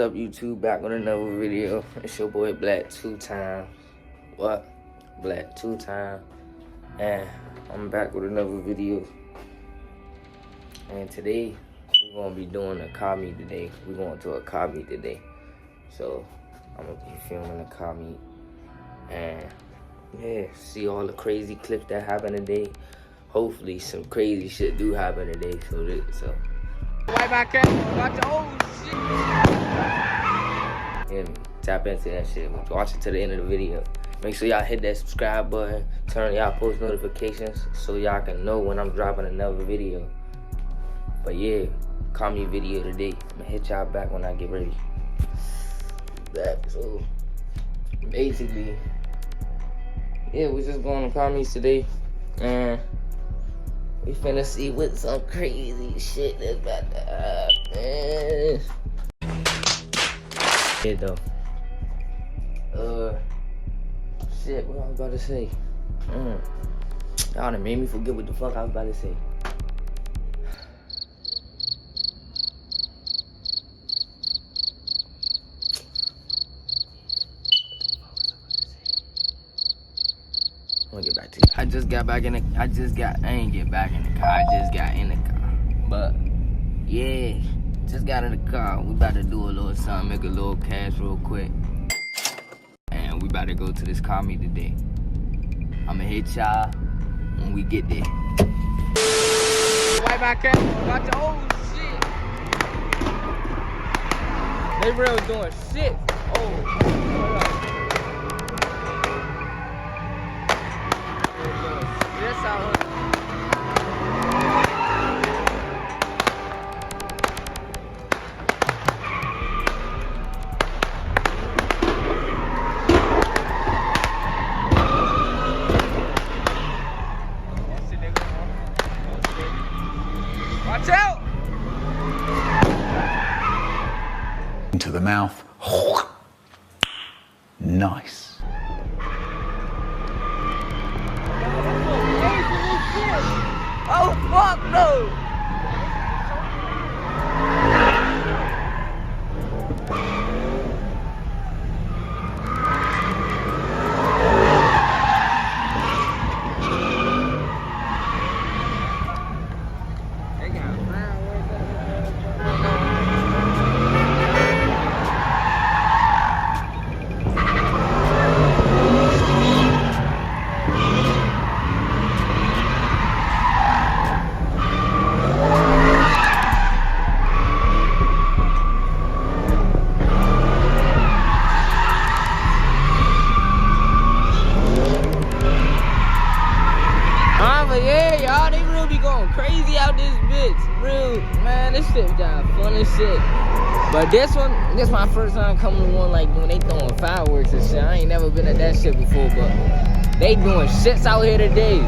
up, YouTube? Back with another video. It's your boy Black Two Time. What? Black Two Time. And I'm back with another video. And today, we're gonna be doing a car meet today. We're going to a car meet today. So, I'm gonna be filming a car meet. And, yeah, see all the crazy clips that happen today. Hopefully, some crazy shit do happen today. So. Right back at watch the old shit. And tap into that shit. Watch it to the end of the video. Make sure y'all hit that subscribe button. Turn on y'all post notifications so y'all can know when I'm dropping another video. But yeah, call me video today. I'm gonna hit y'all back when I get ready. Back. So basically, yeah, we just going to call me today. And we finna see what some crazy shit is about to happen. Yeah, though. Shit, what I was about to say? Y'all done made me forget what the fuck I was about to say. I'm gonna get back to you. I ain't get back in the car. I just got in the car. But, yeah, just got in the car. We about to do a little something, make a little cash real quick. And we about to go to this car meet today. I'ma hit y'all when we get there. Right back at watch the old shit. They real doing shit. Oh, hold up. This out. Watch out! Into the mouth. Nice. Oh fuck no! Yeah, y'all, they really be going crazy out this bitch. Real, man, this shit got fun as shit. But this my first time coming to one like when they throwing fireworks and shit. I ain't never been at that shit before, but they doing shits out here today.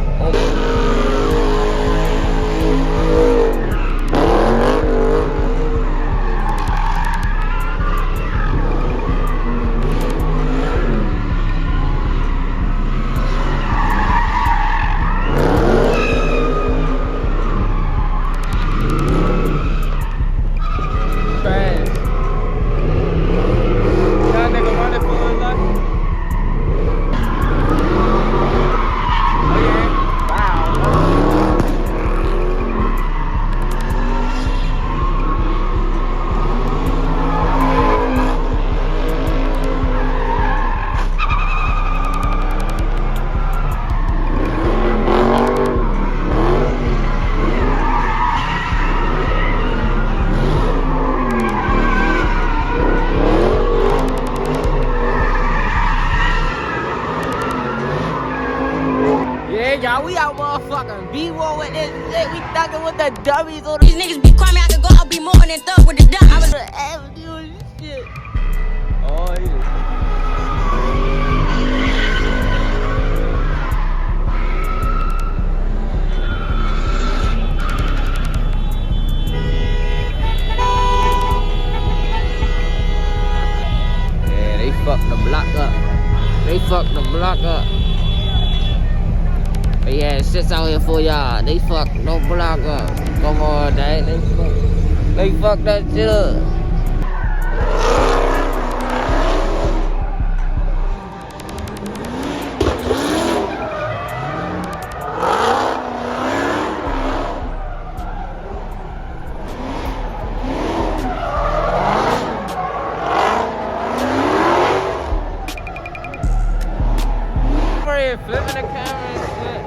Y'all, we out motherfucking B-War with this shit. We thugging with the dummies on These niggas be crying, I could go, I'll be more than thug with the dummies. I'm gonna avenue and shit. Oh, he just... Yeah, they fucked the block up. They fucked the block up. But yeah, shit's out here for y'all. They fucked no block up. Come on, they fucked that shit up. out here flipping the camera and shit.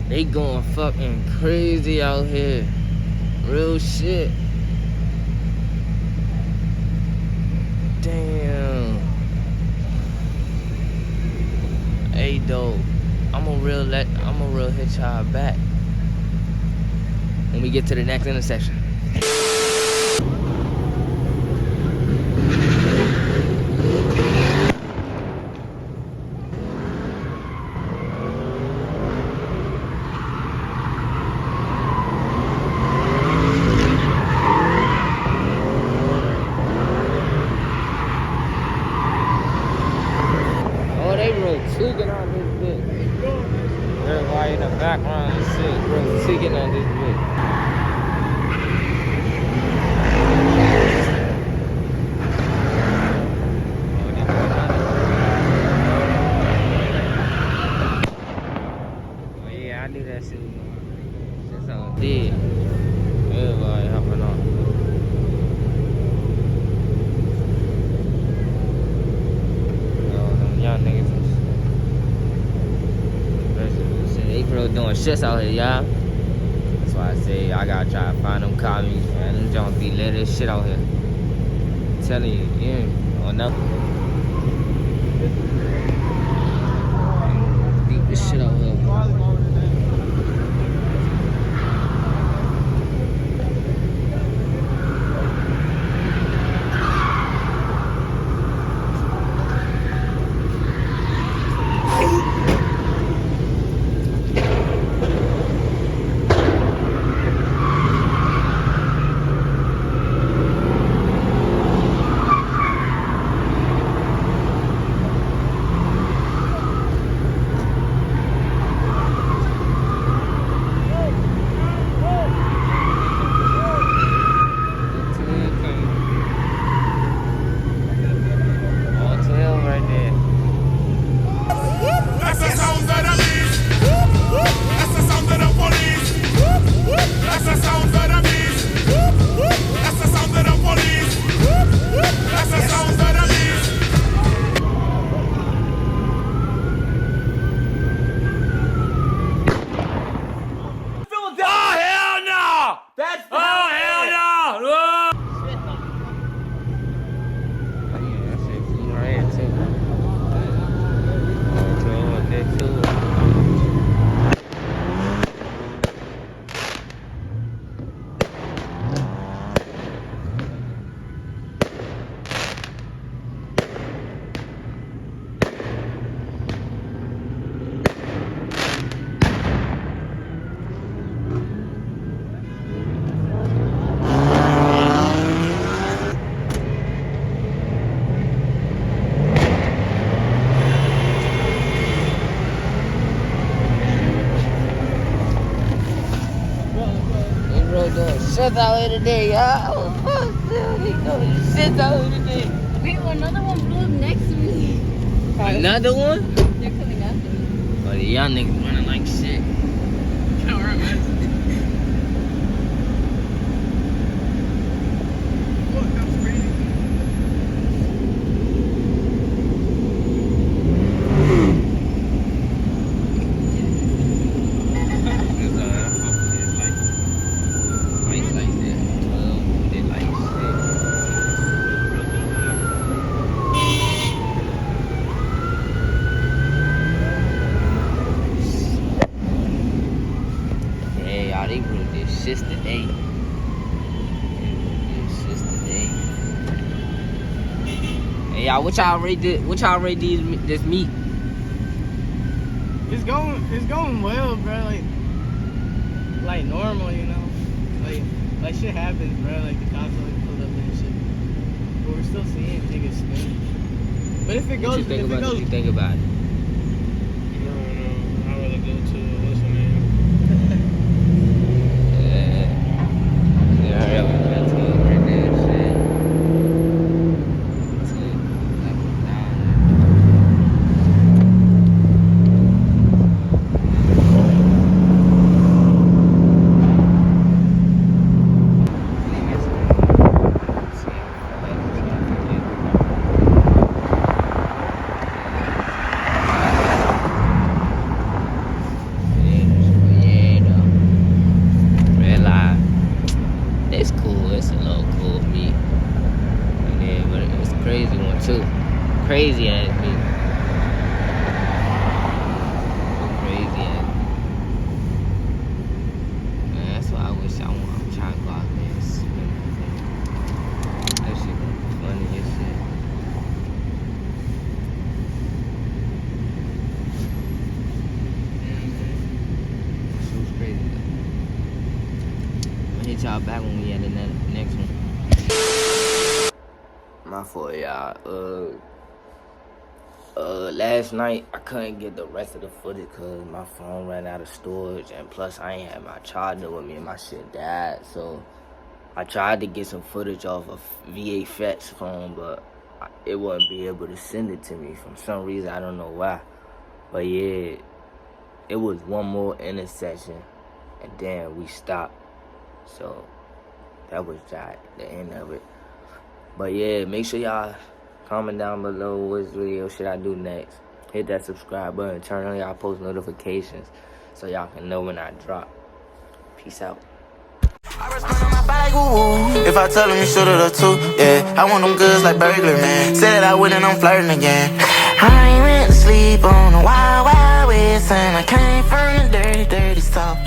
They going fucking crazy out here. Real shit. Damn. Hey, though, I'm gonna real hit y'all back when we get to the next intersection. Tweaking on this bitch. Everybody in the background and shit, bro, tweaking on this bitch. Oh yeah, I knew that shit was going on. Shit's on dead. Everybody hopping on. Oh, them young niggas. They bro doing shits out here, y'all. That's why I say I gotta try to find them commies, man. Them Jones be lit as shit out here. I'm telling you, yeah. Oh no. Beat this shit out here. Shit out here today, y'all. He doing shit out here today. Wait, another one blew up next to me. Another one? They're coming after me. Oh, the young niggas running like shit. They grew this shit today. Hey y'all, what y'all rate this meat? It's going well, bro. Like normal, you know. Like shit happens, bro. Like the cops like pulled up and shit. But we're still seeing niggas spin. But if it What goes, you think if it about it? goes, What you think about it? No, I'd rather go to what's her name? Yeah, hurry up and get to it right there, shit. To it, like, down It's cool. It's a little cool beat. Yeah, but it's a crazy one too. Crazy ass beat. Crazy ass. Man, that's why I wish I'm trying to go out there and spin. That shit funny as shit. Shit was crazy though. I'll hit y'all back when we at the next one. My fault, y'all. Last night I couldn't get the rest of the footage because my phone ran out of storage, and plus I ain't had my charger with me and my shit died. So I tried to get some footage off of VA Fet's phone, but it wouldn't be able to send it to me for some reason. I don't know why. But yeah, it was one more intersection, and then we stopped. So that was the end of it. But yeah, make sure y'all comment down below what video should I do next. Hit that subscribe button, turn on y'all post notifications so y'all can know when I drop. Peace out. If I tell him you shoot it or two, yeah. I want them goods like burglar, man. Said that I win and I'm flirting again. I ain't meant to sleep on the wild, wild west, and I came from the dirty, dirty south.